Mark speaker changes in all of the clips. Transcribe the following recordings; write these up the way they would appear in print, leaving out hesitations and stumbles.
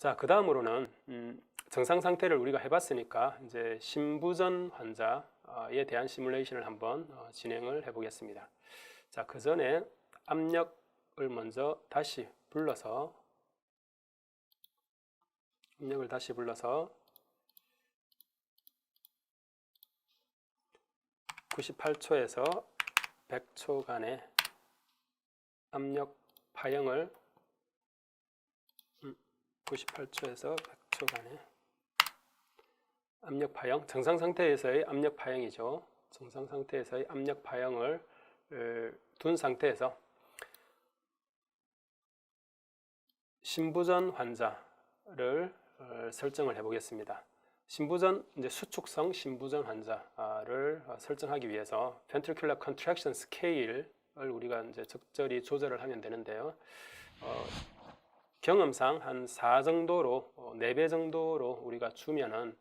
Speaker 1: 자, 그 다음으로는 정상 상태를 우리가 해봤으니까 이제 심부전 환자에 대한 시뮬레이션을 한번 진행을 해보겠습니다. 자, 그 전에 압력을 먼저 다시 불러서 98초에서 100초간의 압력 파형을 98초에서 100초간의 압력 파형, 정상 상태에서의 압력 파형이죠. 정상 상태에서의 압력 파형을 둔 상태에서 심부전 환자를 설정을 해보겠습니다. 심부전, 이제 수축성 심부전 환자를 설정하기 위해서 ventricular contraction scale을 우리가 이제 적절히 조절을 하면 되는데요. 경험상 한 4 정도로 4배 정도로 우리가 주면은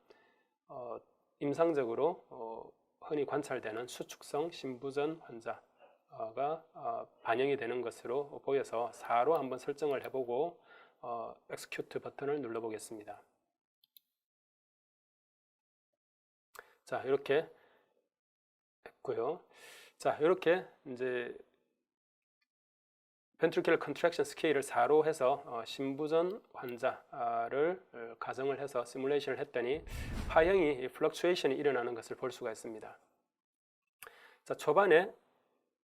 Speaker 1: 임상적으로 흔히 관찰되는 수축성 심부전 환자가 반영이 되는 것으로 보여서 4로 한번 설정을 해보고 execute 버튼을 눌러 보겠습니다. 자, 이렇게 했고요. 자, 이렇게 이제 ventricular contraction scale을 4로 해서 심부전 환자를 가정을 해서 시뮬레이션을 했더니 파형이 플럭추에이션이 일어나는 것을 볼 수가 있습니다. 자, 초반에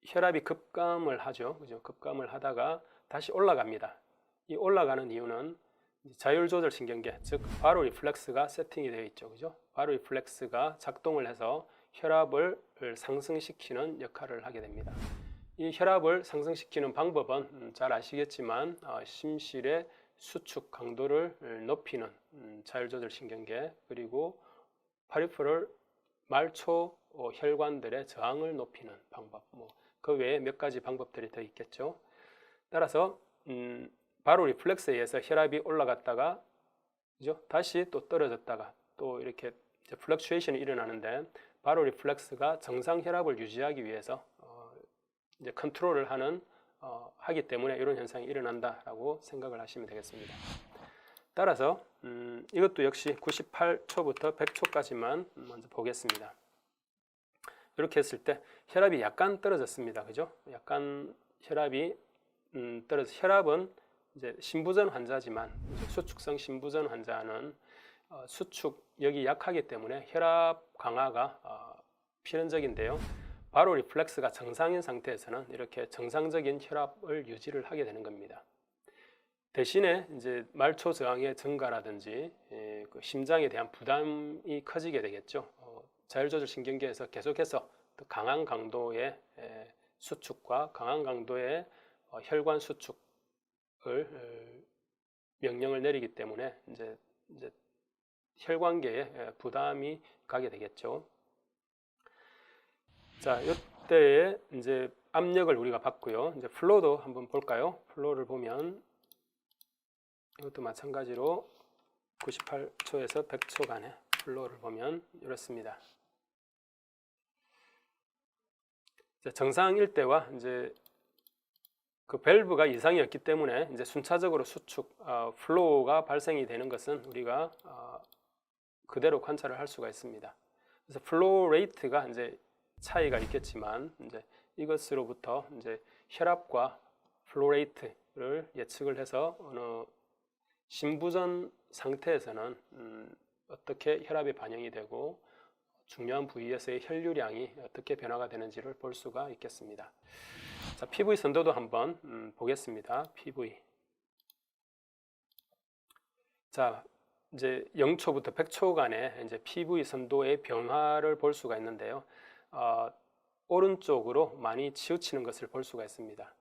Speaker 1: 혈압이 급감을 하죠. 그죠? 급감을 하다가 다시 올라갑니다. 이 올라가는 이유는 자율조절 신경계, 즉 바로 리플렉스가 세팅이 되어 있죠. 그죠? 바로 리플렉스가 작동을 해서 혈압을 상승시키는 역할을 하게 됩니다. 이 혈압을 상승시키는 방법은 잘 아시겠지만 심실의 수축 강도를 높이는 자율조절 신경계, 그리고 파리퍼럴 말초 혈관들의 저항을 높이는 방법, 그 외에 몇 가지 방법들이 더 있겠죠. 따라서 바로 리플렉스에 의해서 혈압이 올라갔다가 그죠? 다시 또 떨어졌다가 또 이렇게 플럭추에이션이 일어나는데, 바로 리플렉스가 정상 혈압을 유지하기 위해서 이제 컨트롤을 하기 때문에 이런 현상이 일어난다라고 생각을 하시면 되겠습니다. 따라서 이것도 역시 98초부터 100초까지만 먼저 보겠습니다. 이렇게 했을 때 혈압이 약간 떨어졌습니다. 그죠? 약간 혈압이 혈압은 이제 심부전 환자지만 수축성 심부전 환자는 수축력이 약하기 때문에 혈압 강화가 필연적인데요. 바로 리플렉스가 정상인 상태에서는 이렇게 정상적인 혈압을 유지를 하게 되는 겁니다. 대신에 이제 말초 저항의 증가라든지 그 심장에 대한 부담이 커지게 되겠죠. 자율조절 신경계에서 계속해서 더 강한 강도의 수축과 강한 강도의 혈관 수축을 명령을 내리기 때문에 이제 혈관계에 부담이 가게 되겠죠. 자, 이때에 이제 압력을 우리가 받고요. 이제 플로우도 한번 볼까요? 플로우를 보면 이것도 마찬가지로 98초에서 100초간의 플로우를 보면 이렇습니다. 정상일 때와 이제 그 밸브가 이상이 없기 때문에 이제 순차적으로 수축, 플로우가 발생이 되는 것은 우리가 그대로 관찰을 할 수가 있습니다. 그래서 플로우 레이트가 이제 차이가 있겠지만 이제 이것으로부터 이제 혈압과 플로우 레이트를 예측을 해서 어느 심부전 상태에서는 어떻게 혈압이 반영이 되고 중요한 부위에서의 혈류량이 어떻게 변화가 되는지를 볼 수가 있겠습니다. 자, PV 선도도 한번 보겠습니다. PV. 자, 이제 0초부터 100초간의 이제 PV 선도의 변화를 볼 수가 있는데요. 오른쪽으로 많이 치우치는 것을 볼 수가 있습니다.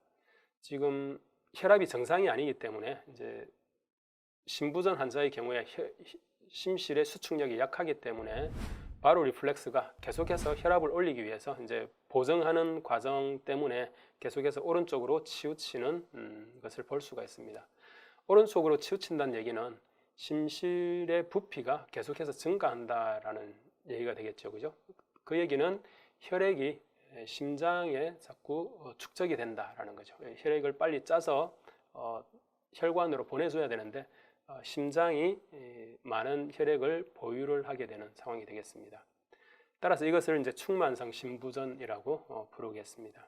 Speaker 1: 지금 혈압이 정상이 아니기 때문에 이제 심부전 환자의 경우에 심실의 수축력이 약하기 때문에 바로 리플렉스가 계속해서 혈압을 올리기 위해서 이제 보정하는 과정 때문에 계속해서 오른쪽으로 치우치는 것을 볼 수가 있습니다. 오른쪽으로 치우친다는 얘기는 심실의 부피가 계속해서 증가한다라는 얘기가 되겠죠. 그죠? 그 얘기는 혈액이 심장에 자꾸 축적이 된다라는 거죠. 혈액을 빨리 짜서 혈관으로 보내줘야 되는데 심장이 많은 혈액을 보유를 하게 되는 상황이 되겠습니다. 따라서 이것을 이제 충만성 심부전이라고 부르겠습니다.